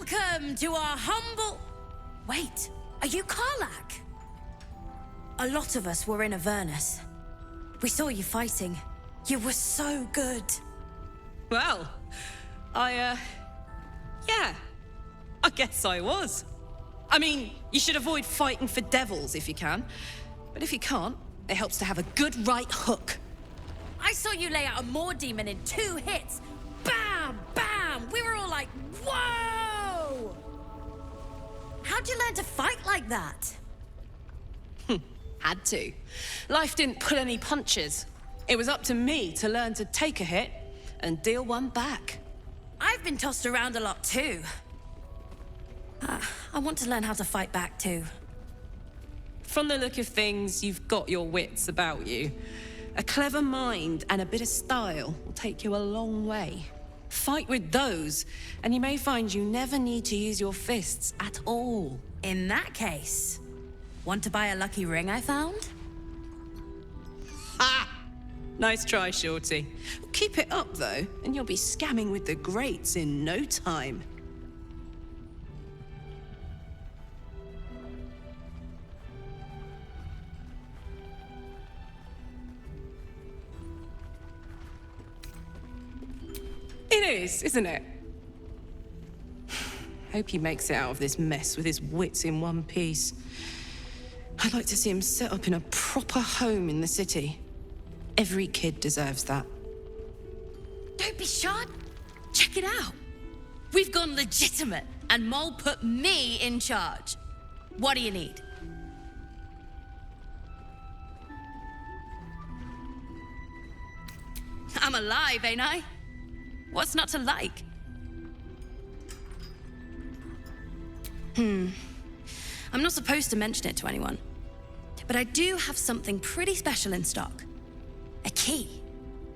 Welcome to our humble... Wait, are you Karlach? A lot of us were in Avernus. We saw you fighting. You were so good. Well, yeah, I guess I was. I mean, you should avoid fighting for devils if you can. But if you can't, it helps to have a good right hook. I saw you lay out a Moor demon in 2 hits. Bam! Bam! We were all like, whoa! How'd you learn to fight like that? Had to. Life didn't pull any punches. It was up to me to learn to take a hit and deal one back. I've been tossed around a lot too. I want to learn how to fight back too. From the look of things, you've got your wits about you. A clever mind and a bit of style will take you a long way. Fight with those, and you may find you never need to use your fists at all. In that case, want to buy a lucky ring I found? Ha! Nice try, Shorty. Keep it up, though, and you'll be scamming with the greats in no time. It is, isn't it? Hope he makes it out of this mess with his wits in one piece. I'd like to see him set up in a proper home in the city. Every kid deserves that. Don't be shy. Check it out. We've gone legitimate, and Mole put me in charge. What do you need? I'm alive, ain't I? What's not to like? I'm not supposed to mention it to anyone, but I do have something pretty special in stock. A key.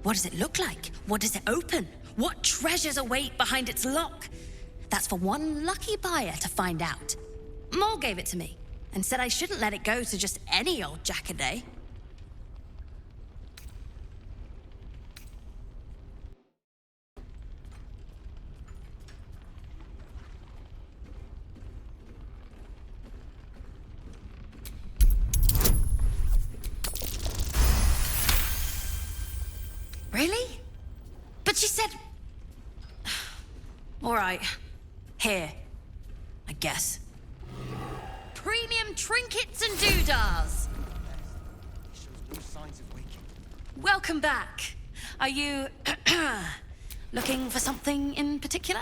What does it look like? What does it open? What treasures await behind its lock? That's for one lucky buyer to find out. Mole gave it to me and said I shouldn't let it go to just any old jackaday. Really? But she said... All right. Here. I guess. Premium trinkets and doodahs. Welcome back. Are you... looking for something in particular?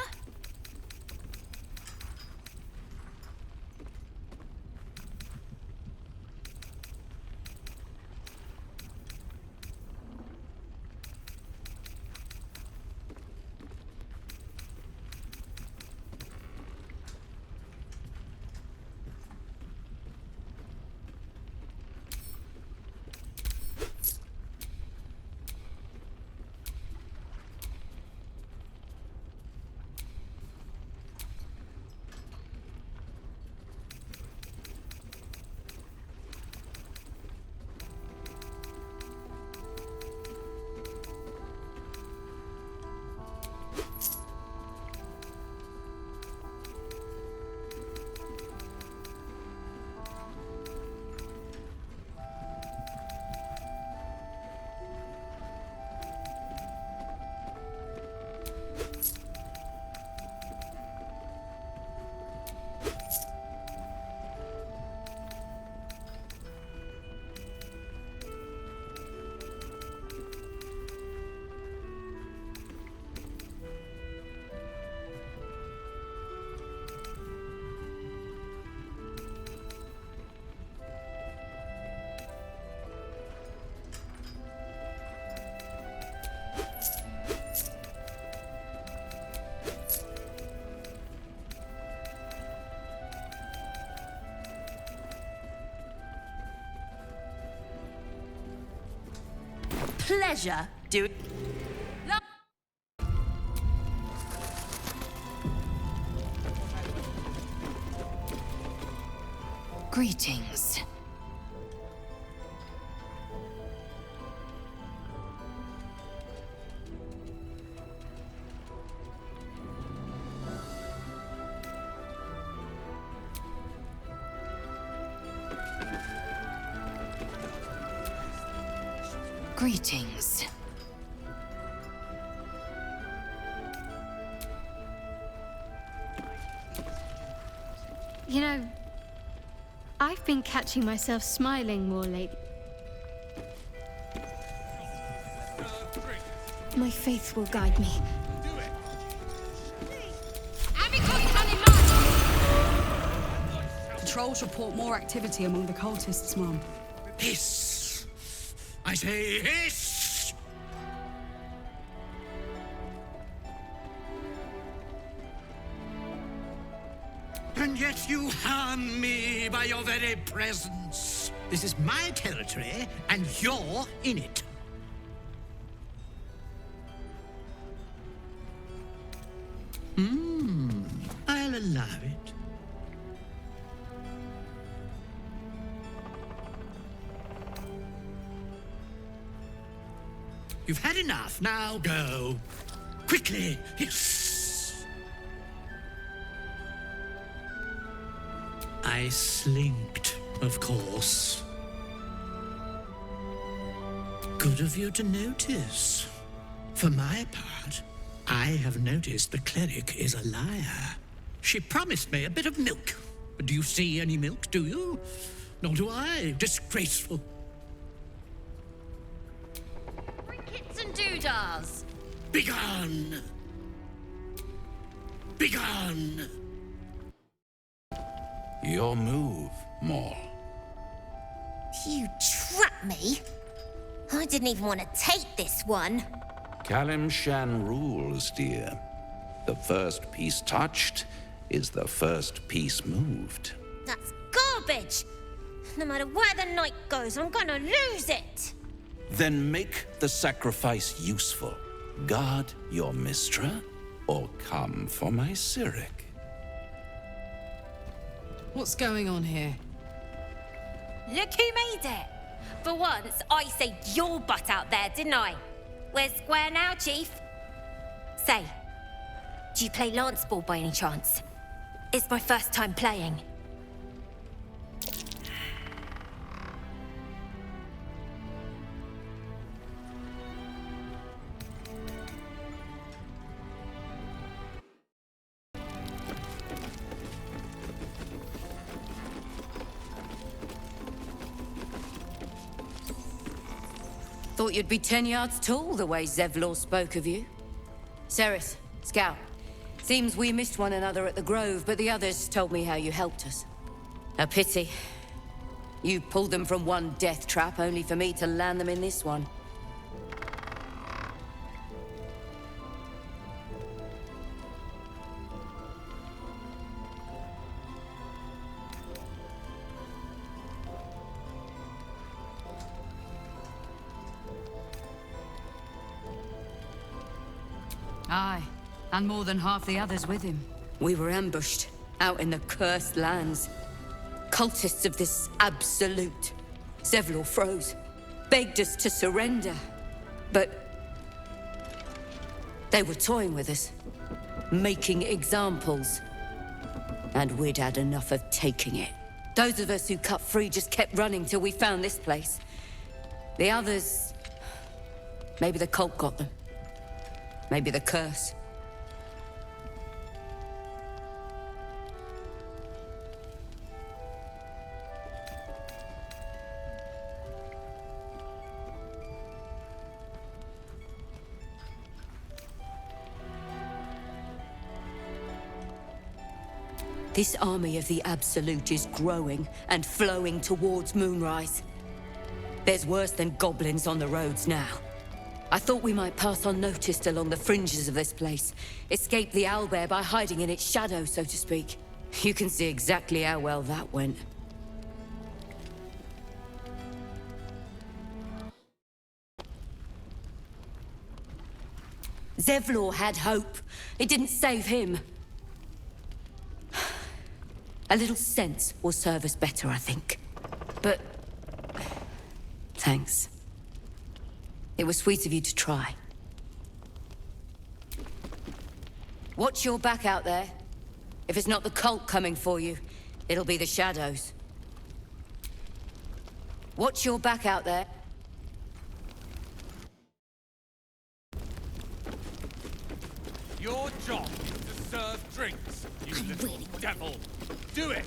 Pleasure, dude. Greetings. Greetings. You know, I've been catching myself smiling more lately. My faith will guide me. Patrols report more activity among the cultists, Mom. Hiss! I say hiss! And yet you harm me by your very presence. This is my territory, and you're in it. I'll allow it. You've had enough, now go. Quickly, hiss! I slinked, of course. Good of you to notice. For my part, I have noticed the cleric is a liar. She promised me a bit of milk. But do you see any milk, do you? Nor do I. Disgraceful. Trinkets and doodahs. Begone! Begone! Your move, Maul. You trapped me? I didn't even want to take this one. Kalimshan rules, dear. The first piece touched is the first piece moved. That's garbage! No matter where the night goes, I'm gonna lose it! Then make the sacrifice useful. Guard your Mistra, or come for my Cyric. What's going on here? Look who made it! For once, I saved your butt out there, didn't I? We're square now, Chief. Say, do you play lance ball by any chance? It's my first time playing. Thought you'd be 10 yards tall the way Zevlor spoke of you. Ceres, Scout. Seems we missed one another at the Grove, but the others told me how you helped us. A pity. You pulled them from one death trap, only for me to land them in this one. Aye, and more than half the others with him. We were ambushed, out in the cursed lands. Cultists of this absolute. Zevlor froze, begged us to surrender. But they were toying with us, making examples. And we'd had enough of taking it. Those of us who cut free just kept running till we found this place. The others... maybe the cult got them. Maybe the curse. This army of the Absolute is growing and flowing towards Moonrise. There's worse than goblins on the roads now. I thought we might pass unnoticed along the fringes of this place. Escape the owlbear by hiding in its shadow, so to speak. You can see exactly how well that went. Zevlor had hope. It didn't save him. A little sense will serve us better, I think. But... thanks. It was sweet of you to try. Watch your back out there. If it's not the cult coming for you, it'll be the shadows. Watch your back out there. job is to serve drinks, you little really- devil. Do it!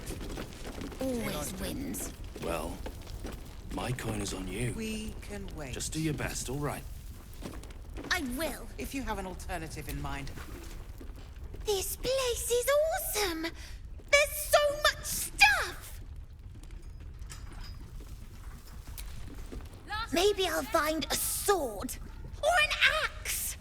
Always wins. Well, my coin is on you. We can wait. Just do your best, all right? I will. If you have an alternative in mind. This place is awesome. There's so much stuff. Maybe I'll find a sword or an axe.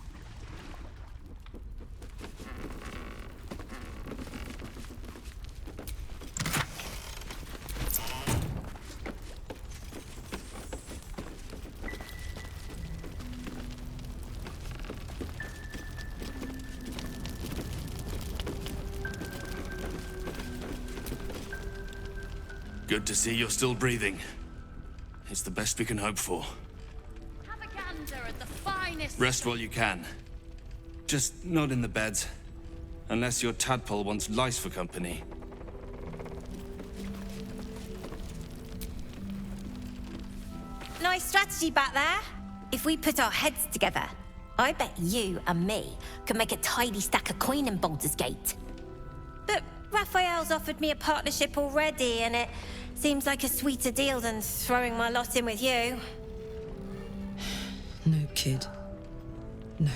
Good to see you're still breathing. It's the best we can hope for. Have a gander at the finest. Rest while you can. Just not in the beds. Unless your tadpole wants lice for company. Nice strategy back there. If we put our heads together, I bet you and me could make a tidy stack of coin in Baldur's Gate. But Raphael's offered me a partnership already, and it seems like a sweeter deal than throwing my lot in with you. No, kid. No.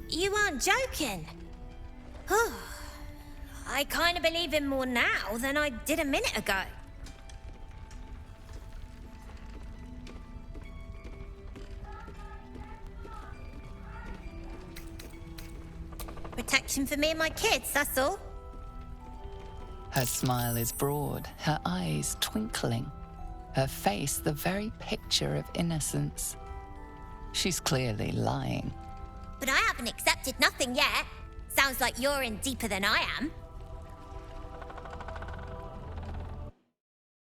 You aren't joking. Oh, I kind of believe him more now than I did a minute ago. Protection for me and my kids, that's all. Her smile is broad, her eyes twinkling, her face the very picture of innocence. She's clearly lying. But I haven't accepted nothing yet. Sounds like you're in deeper than I am.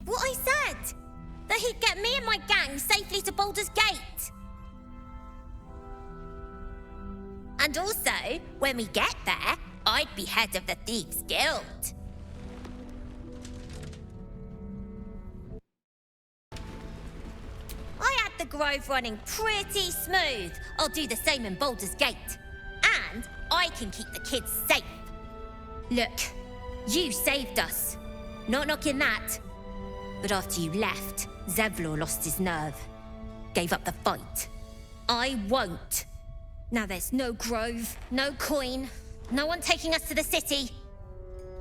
What I said! That he'd get me and my gang safely to Baldur's Gate. And also, when we get there, I'd be head of the Thieves' Guild. I had the Grove running pretty smooth. I'll do the same in Baldur's Gate. And I can keep the kids safe. Look, you saved us. Not knocking that. But after you left, Zevlor lost his nerve. Gave up the fight. I won't. Now there's no Grove, no coin, no one taking us to the city.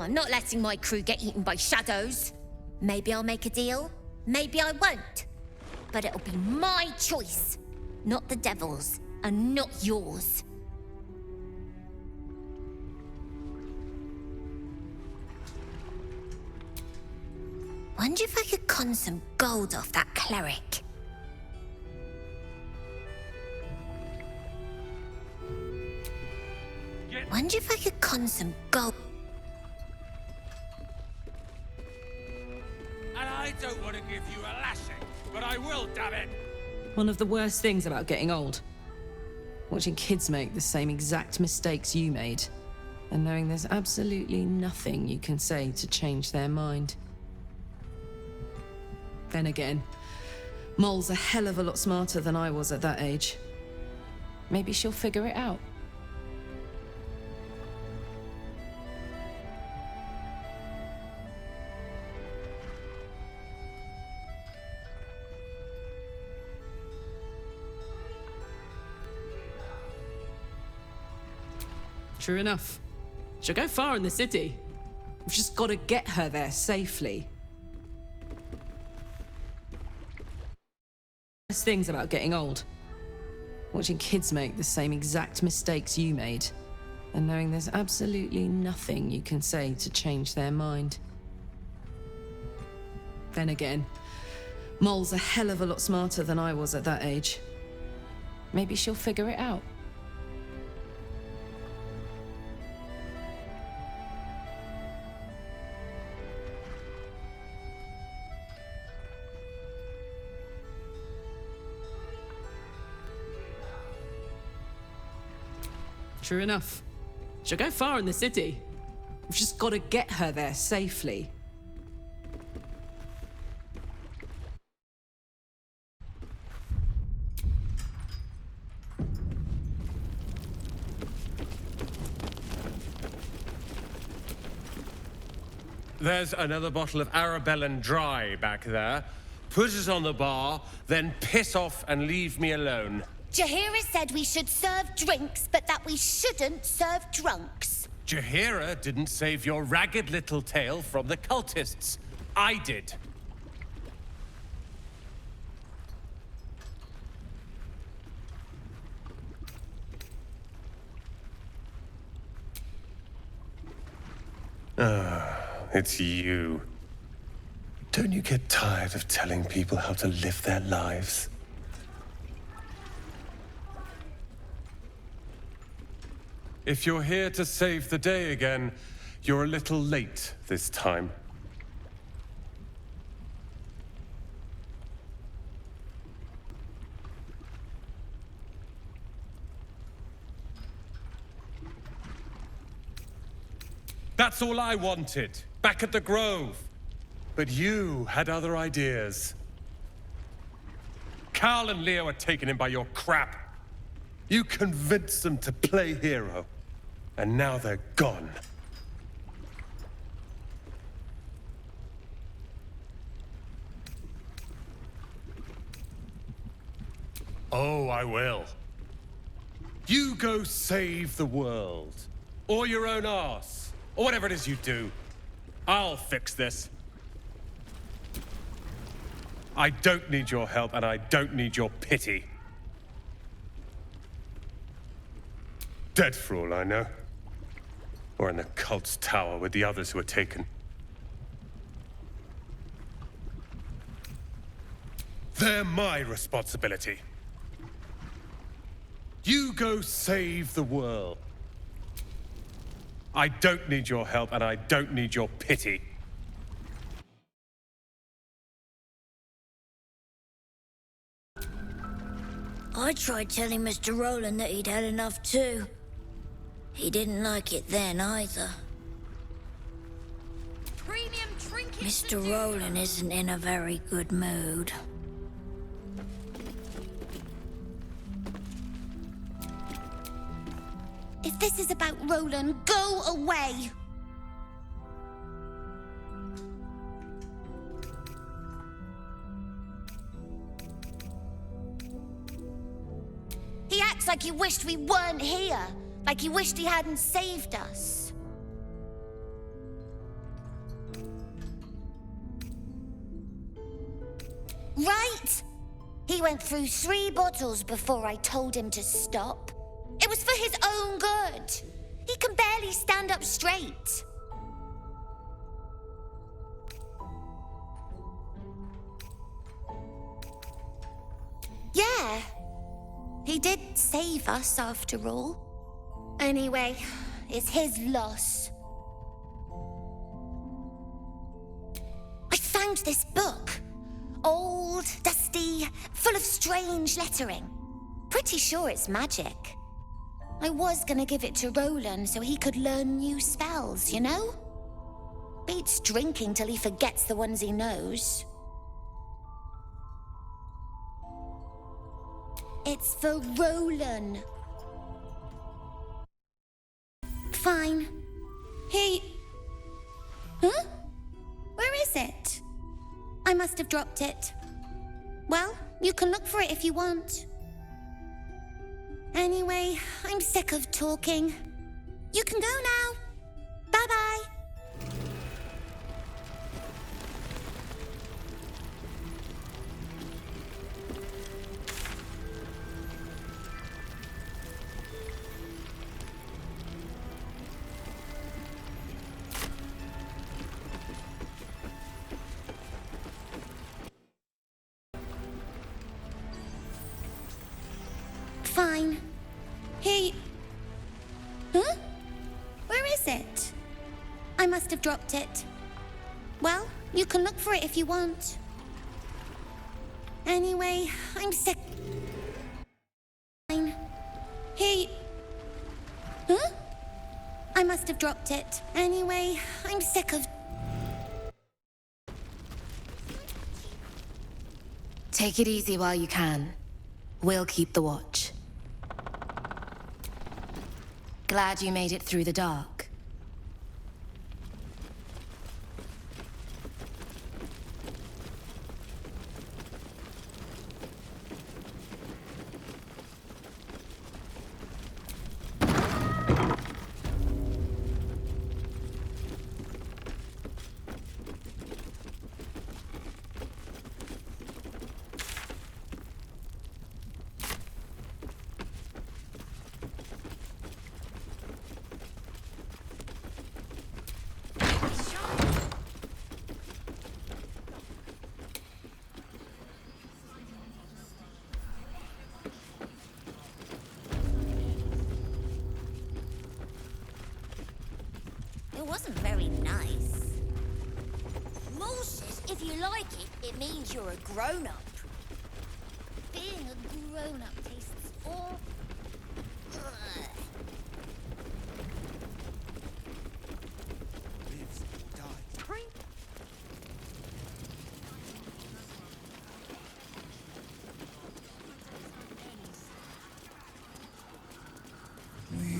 I'm not letting my crew get eaten by shadows. Maybe I'll make a deal, maybe I won't. But it'll be my choice, not the devil's, and not yours. Wonder if I could con some gold off that cleric. Wonder if I could con some gold. And I don't want to give you a lashing, but I will, damn it! One of the worst things about getting old. Watching kids make the same exact mistakes you made. And knowing there's absolutely nothing you can say to change their mind. Then again, Mol's a hell of a lot smarter than I was at that age. Maybe she'll figure it out. True enough. She'll go far in the city. We've just got to get her there safely. Worst things about getting old. Watching kids make the same exact mistakes you made. And knowing there's absolutely nothing you can say to change their mind. Then again, Mol's a hell of a lot smarter than I was at that age. Maybe she'll figure it out. True enough. She'll go far in the city. We've just got to get her there safely. There's another bottle of Arabellan Dry back there. Put it on the bar, then piss off and leave me alone. Jaheira said we should serve drinks, but that we shouldn't serve drunks. Jaheira didn't save your ragged little tail from the cultists. I did. It's you. Don't you get tired of telling people how to live their lives? If you're here to save the day again, you're a little late this time. That's all I wanted, back at the Grove. But you had other ideas. Carl and Leo are taken in by your crap. You convinced them to play hero, and now they're gone. Oh, I will. You go save the world, or your own arse, or whatever it is you do. I'll fix this. I don't need your help, and I don't need your pity. Dead for all I know. Or in the cult's tower with the others who were taken. They're my responsibility. You go save the world. I don't need your help, and I don't need your pity. I tried telling Mr. Rowland that he'd had enough too. He didn't like it then either. Mr. Rowland isn't in a very good mood. If this is about Roland, go away! He acts like he wished we weren't here. Like he wished he hadn't saved us. Right? He went through 3 bottles before I told him to stop. It was for his own good. He can barely stand up straight. Yeah. He did save us, after all. Anyway, it's his loss. I found this book. Old, dusty, full of strange lettering. Pretty sure it's magic. I was gonna give it to Roland so he could learn new spells, you know? Beats drinking till he forgets the ones he knows. It's for Roland. Fine. He... Huh? Where is it? I must have dropped it. Well, you can look for it if you want. Anyway, I'm sick of talking. You can go now. Bye-bye. Fine. He... Huh? Where is it? I must have dropped it. Well, you can look for it if you want. Anyway, I'm sick... Fine. He... Huh? I must have dropped it. Anyway, I'm sick of... Take it easy while you can. We'll keep the watch. Glad you made it through the dark. wasn't very nice. Moses, if you like it, it means you're a grown-up. Being a grown-up tastes awful.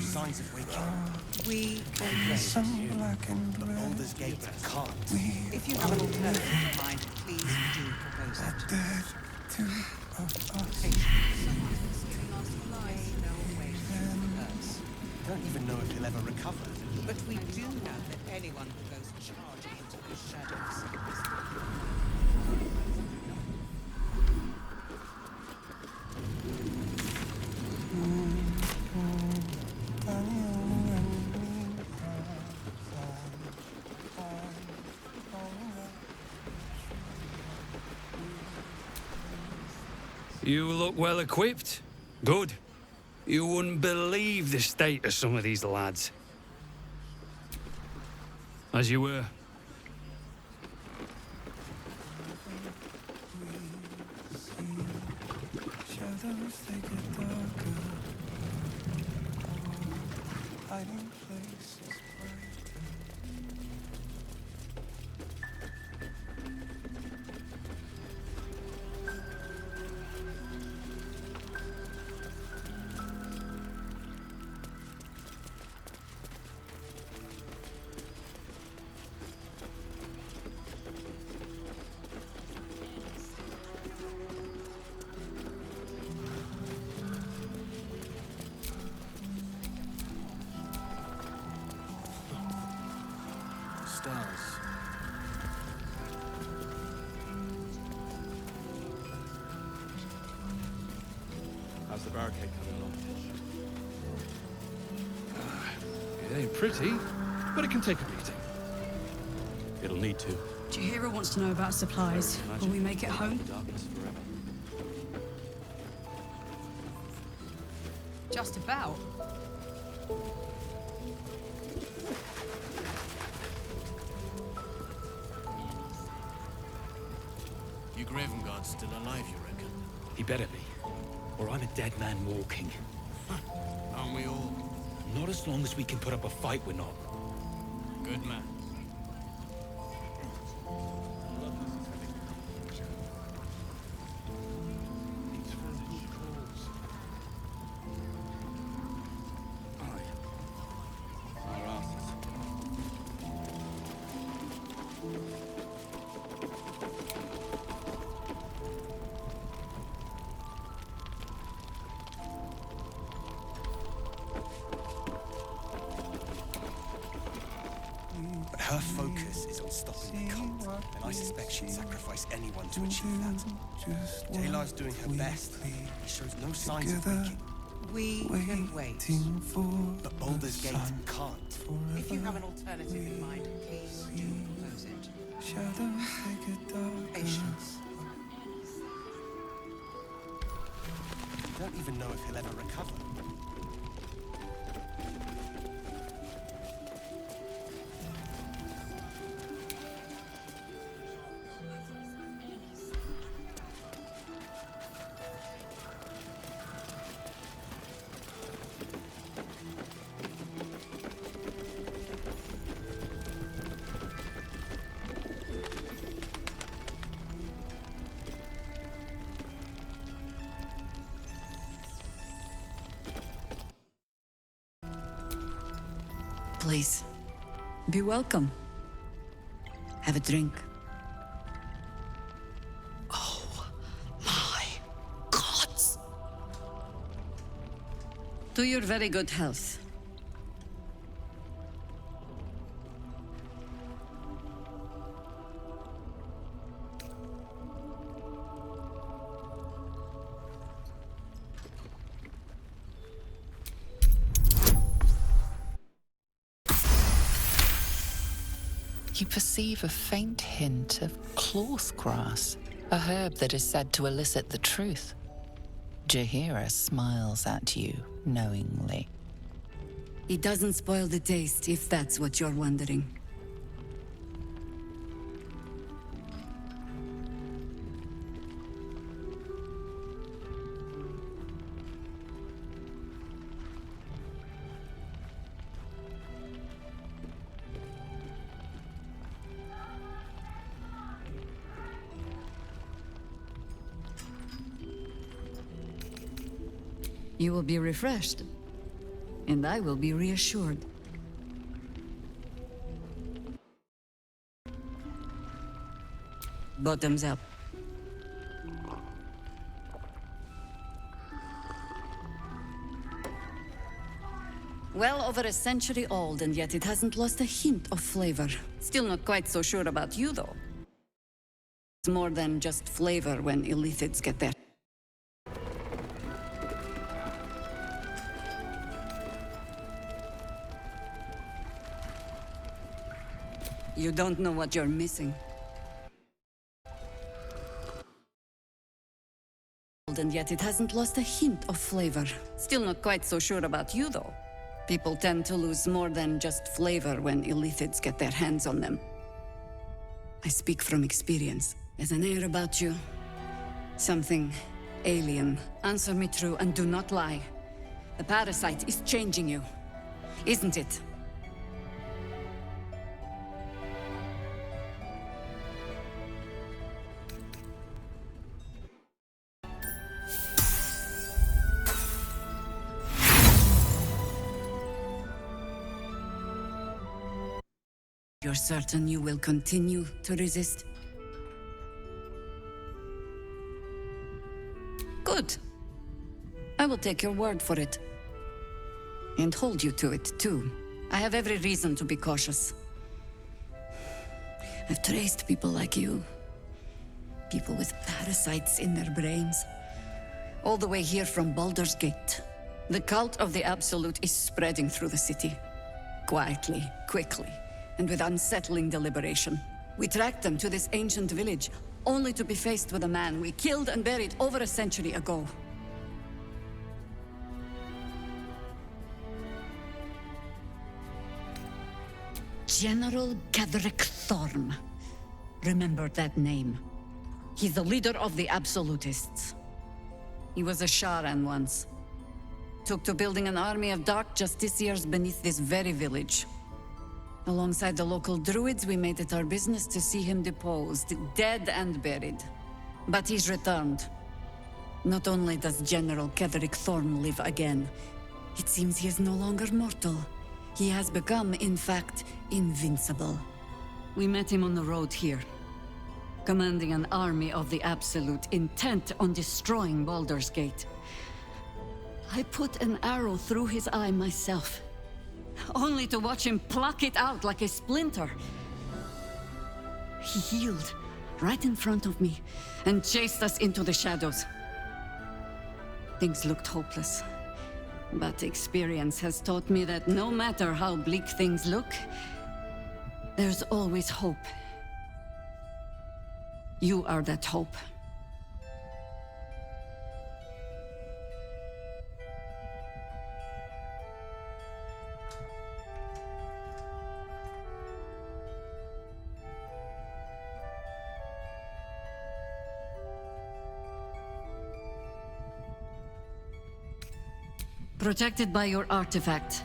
Signs of waking. We can raise you. But Baldur's Gate can't. If you have an alternative in mind, please do propose it. Don't even know if he'll ever recover. But we do know that anyone who goes charging into the shadows You look well equipped. Good. You wouldn't believe the state of some of these lads. As you were. Stars. How's the barricade coming along? It ain't pretty, but it can take a beating. It'll need to. Jahira wants to know about supplies. Will we make it home? Just about. Your Graven Guard's still alive, you reckon? He better be, or I'm a dead man walking. Aren't we all? Not as long as we can put up a fight, we're not. Good man. But her focus is on stopping the cult, and I suspect she'd sacrifice anyone to achieve that. Taylor's doing her best. He shows no signs of waking. We can wait. But Baldur's Gate can't. If you have an alternative in mind, please do propose it. Patience. Don't even know if he'll ever recover. Please, be welcome. Have a drink. Oh, my gods! To your very good health. You perceive a faint hint of cloth grass, a herb that is said to elicit the truth. Jahira smiles at you knowingly. It doesn't spoil the taste, if that's what you're wondering. You will be refreshed, and I will be reassured. Bottoms up. Well over a century old, and yet it hasn't lost a hint of flavor. Still not quite so sure about you, though. It's more than just flavor when illithids get there. You don't know what you're missing. And yet it hasn't lost a hint of flavor. Still not quite so sure about you, though. People tend to lose more than just flavor when illithids get their hands on them. I speak from experience. There's an air about you. Something alien. Answer me true and do not lie. The parasite is changing you, isn't it? You're certain you will continue to resist? Good. I will take your word for it. And hold you to it, too. I have every reason to be cautious. I've traced people like you. People with parasites in their brains. All the way here from Baldur's Gate. The cult of the Absolute is spreading through the city. Quietly, quickly, and with unsettling deliberation. We tracked them to this ancient village, only to be faced with a man we killed and buried over a century ago. General Gadrick Thorm. Remember that name. He's the leader of the Absolutists. He was a Sharan once. Took to building an army of dark justiciars beneath this very village. Alongside the local druids, we made it our business to see him deposed, dead and buried. But he's returned. Not only does General Ketherick Thorm live again, it seems he is no longer mortal. He has become, in fact, invincible. We met him on the road here, commanding an army of the Absolute, intent on destroying Baldur's Gate. I put an arrow through his eye myself, only to watch him pluck it out like a splinter. He healed right in front of me and chased us into the shadows. Things looked hopeless, but experience has taught me that no matter how bleak things look, there's always hope. You are that hope. Protected by your artifact,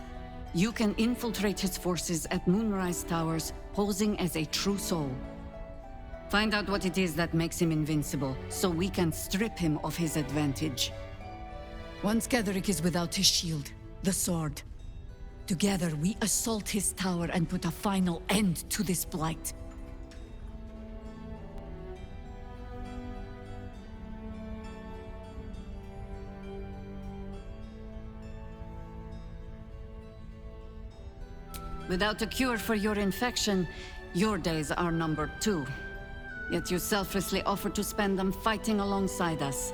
you can infiltrate his forces at Moonrise Towers, posing as a true soul. Find out what it is that makes him invincible, so we can strip him of his advantage. Once Ketherick is without his shield, the sword, together we assault his tower and put a final end to this blight. Without a cure for your infection, your days are numbered too. Yet you selflessly offer to spend them fighting alongside us.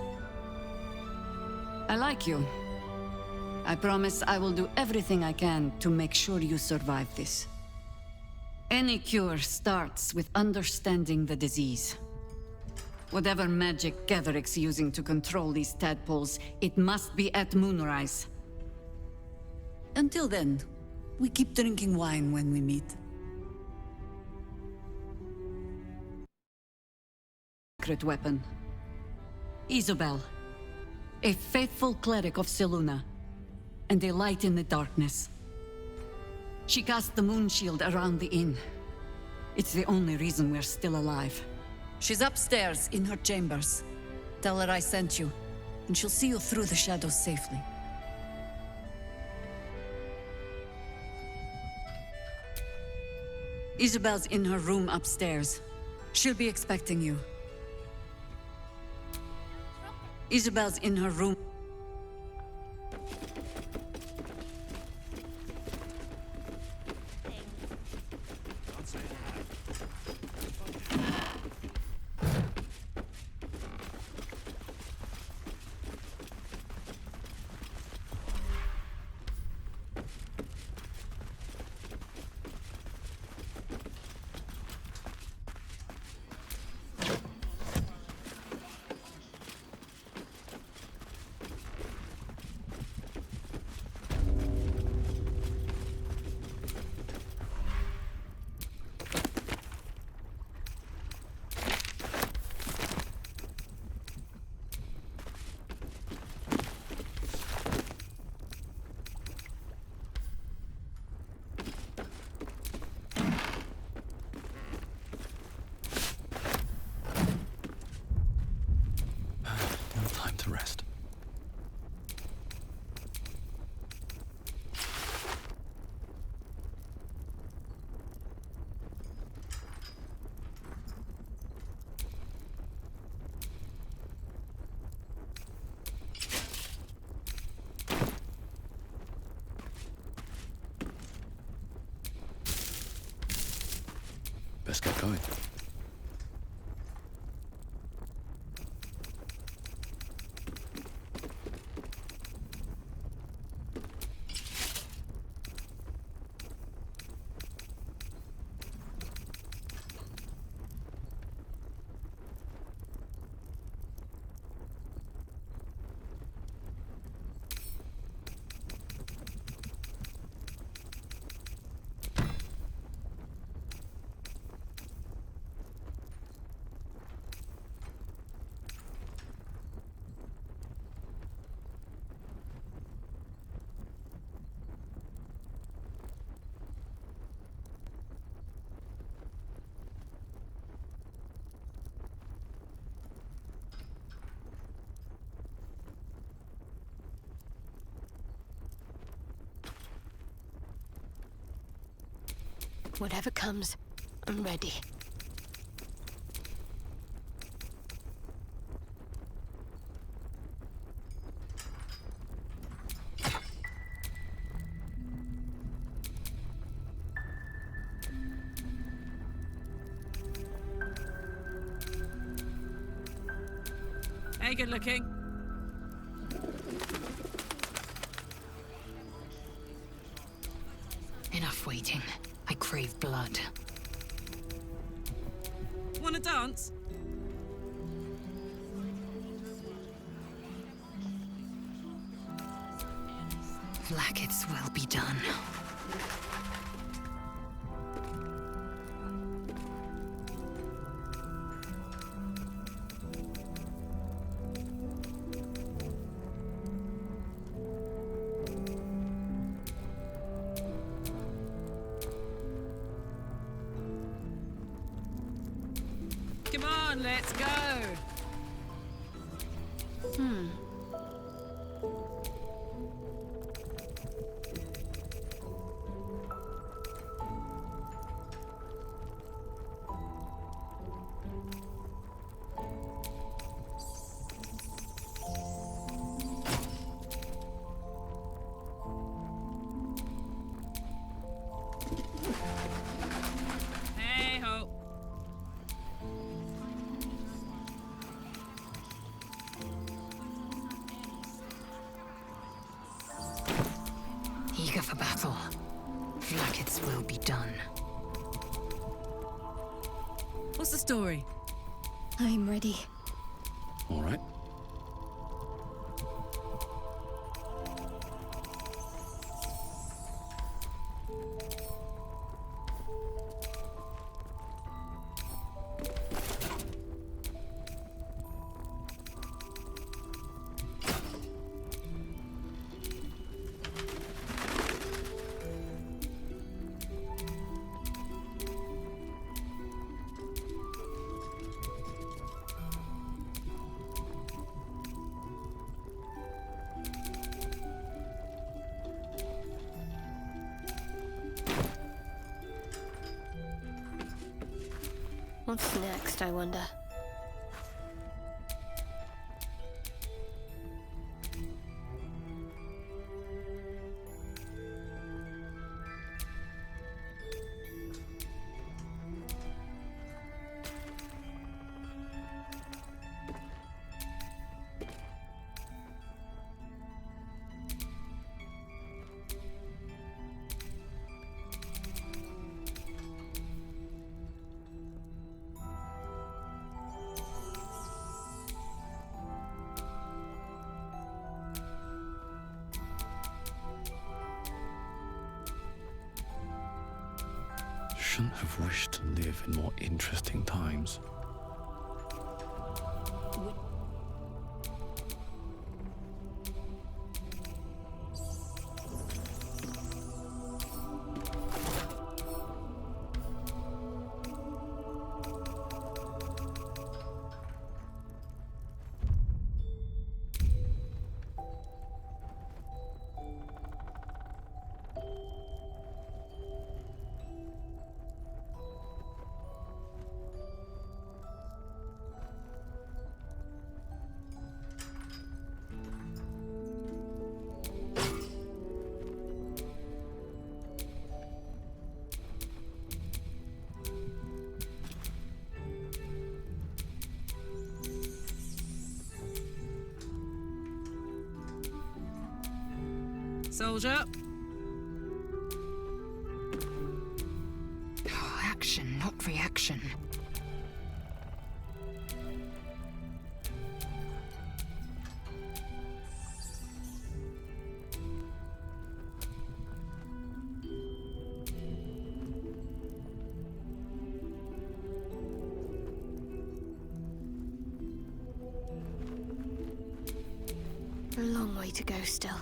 I like you. I promise I will do everything I can to make sure you survive this. Any cure starts with understanding the disease. Whatever magic Ketherick's using to control these tadpoles, it must be at Moonrise. Until then, We keep drinking wine when we meet. Secret weapon. Isabel, a faithful cleric of Seluna, and a light in the darkness. She cast the moon shield around the inn. It's the only reason we're still alive. She's upstairs in her chambers. Tell her I sent you, and she'll see you through the shadows safely. Isabel's in her room upstairs. She'll be expecting you. Isabel's in her room. Rest. Best get going. Whatever comes, I'm ready. Hey, good looking. Enough waiting. I crave blood. Wanna dance? Blackets will be done. Come on, let's go. Hey ho. Eager for battle. Blackets will be done. What's the story? I'm ready. All right. What's next, I wonder? Shouldn't have wished to live in more interesting times. Soldier. Oh, action, not reaction. A long way to go still.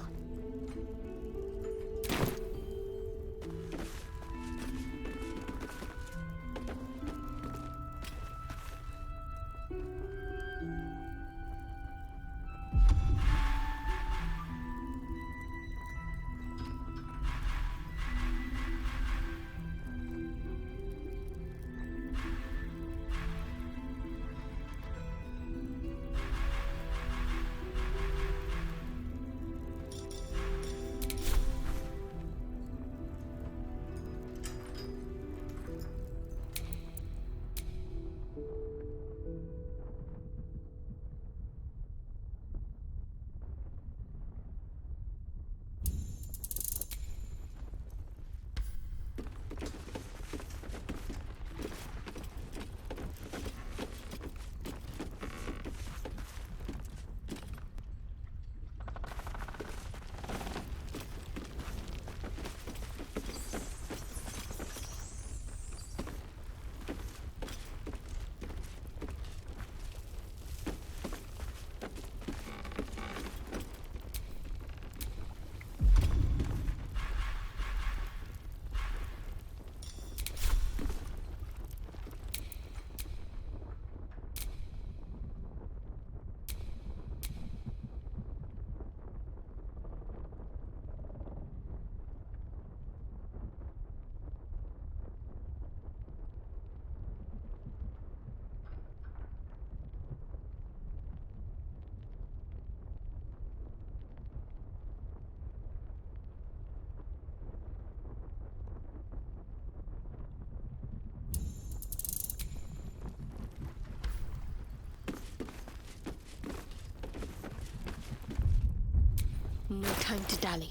No time to dally.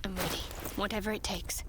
I'm ready. Whatever it takes.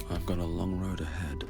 I've got a long road ahead.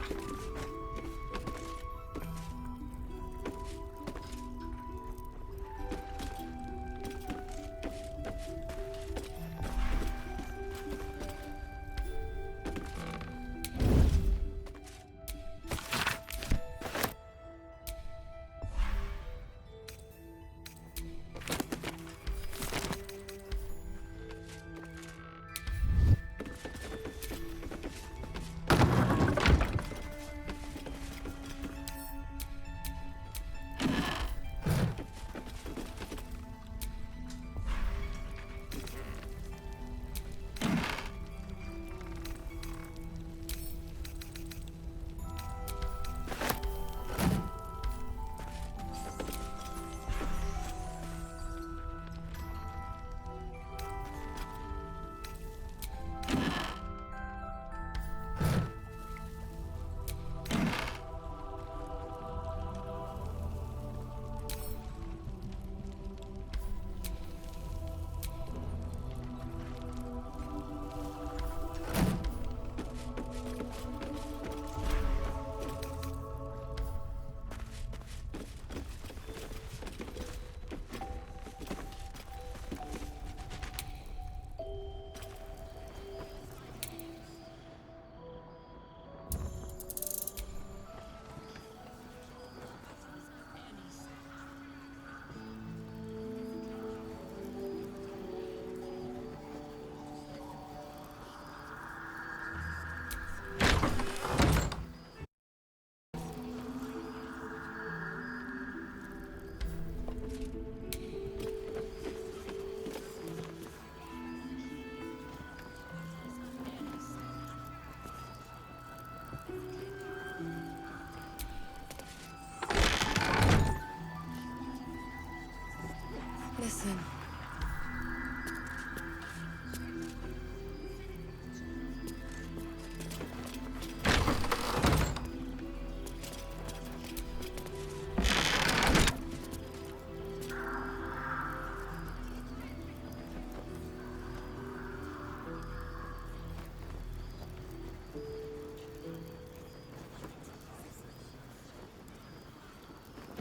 Listen.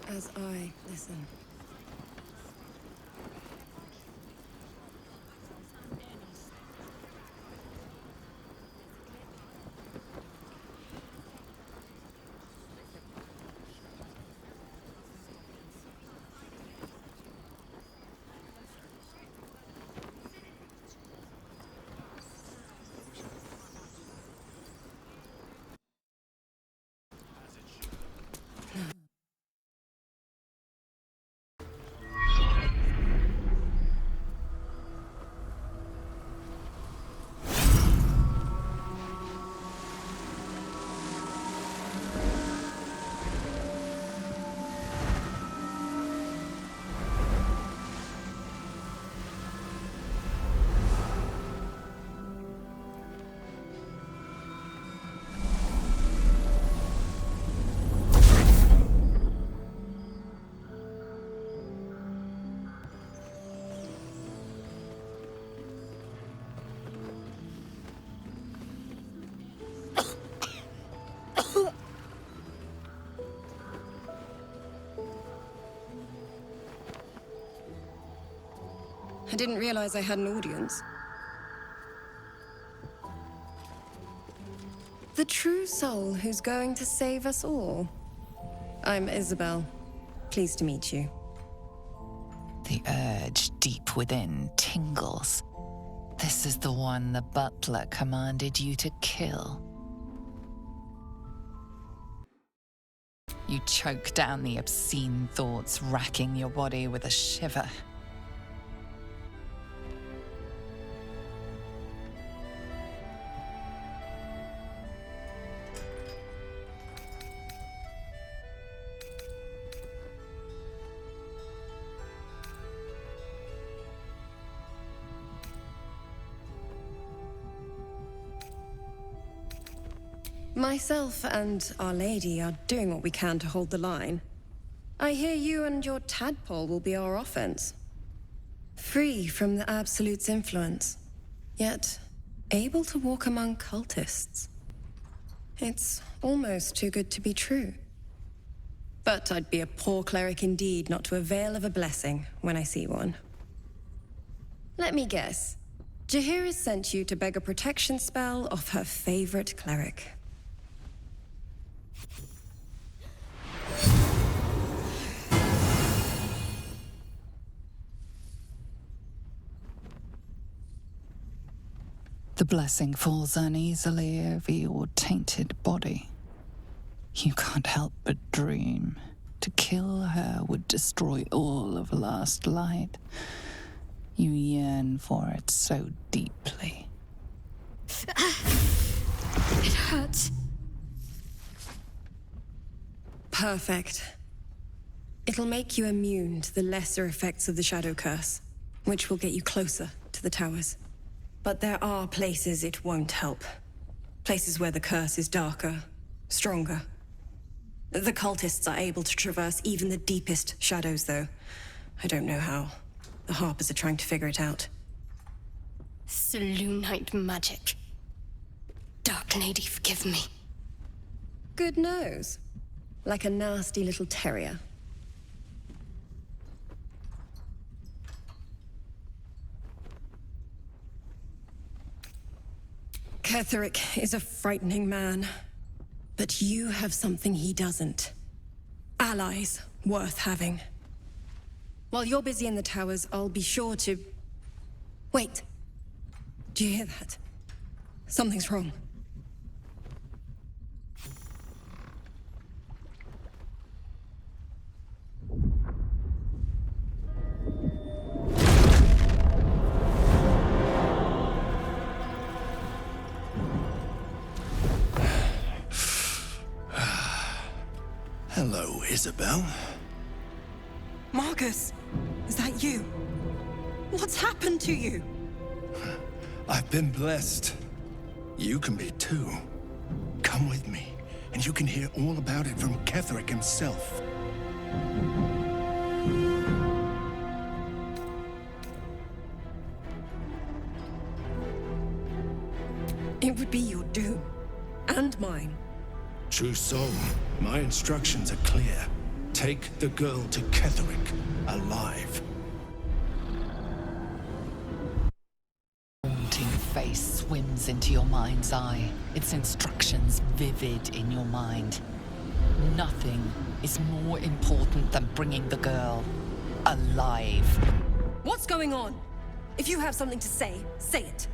As I listen. I didn't realize I had an audience. The true soul who's going to save us all. I'm Isabel. Pleased to meet you. The urge deep within tingles. This is the one the butler commanded you to kill. You choke down the obscene thoughts racking your body with a shiver. Myself and Our Lady are doing what we can to hold the line. I hear you and your tadpole will be our offense. Free from the Absolute's influence, yet able to walk among cultists. It's almost too good to be true. But I'd be a poor cleric indeed not to avail of a blessing when I see one. Let me guess. Jaheira has sent you to beg a protection spell off her favorite cleric. The blessing falls uneasily over your tainted body. You can't help but dream. To kill her would destroy all of Last Light. You yearn for it so deeply. It hurts. Perfect. It'll make you immune to the lesser effects of the Shadow Curse, which will get you closer to the towers. But there are places it won't help. Places where the curse is darker, stronger. The cultists are able to traverse even the deepest shadows, though. I don't know how. The Harpers are trying to figure it out. Selûnite magic. Dark Lady, forgive me. Good nose. Like a nasty little terrier. Ketheric is a frightening man. But you have something he doesn't. Allies worth having. While you're busy in the towers, I'll be sure to... Wait. Do you hear that? Something's wrong. Hello, Isabel. Marcus, is that you? What's happened to you? I've been blessed. You can be too. Come with me, and you can hear all about it from Ketheric himself. It would be your doom. And mine. True soul, my instructions are clear. Take the girl to Ketheric, alive. Haunting face swims into your mind's eye, its instructions vivid in your mind. Nothing is more important than bringing the girl alive. What's going on? If you have something to say, say it.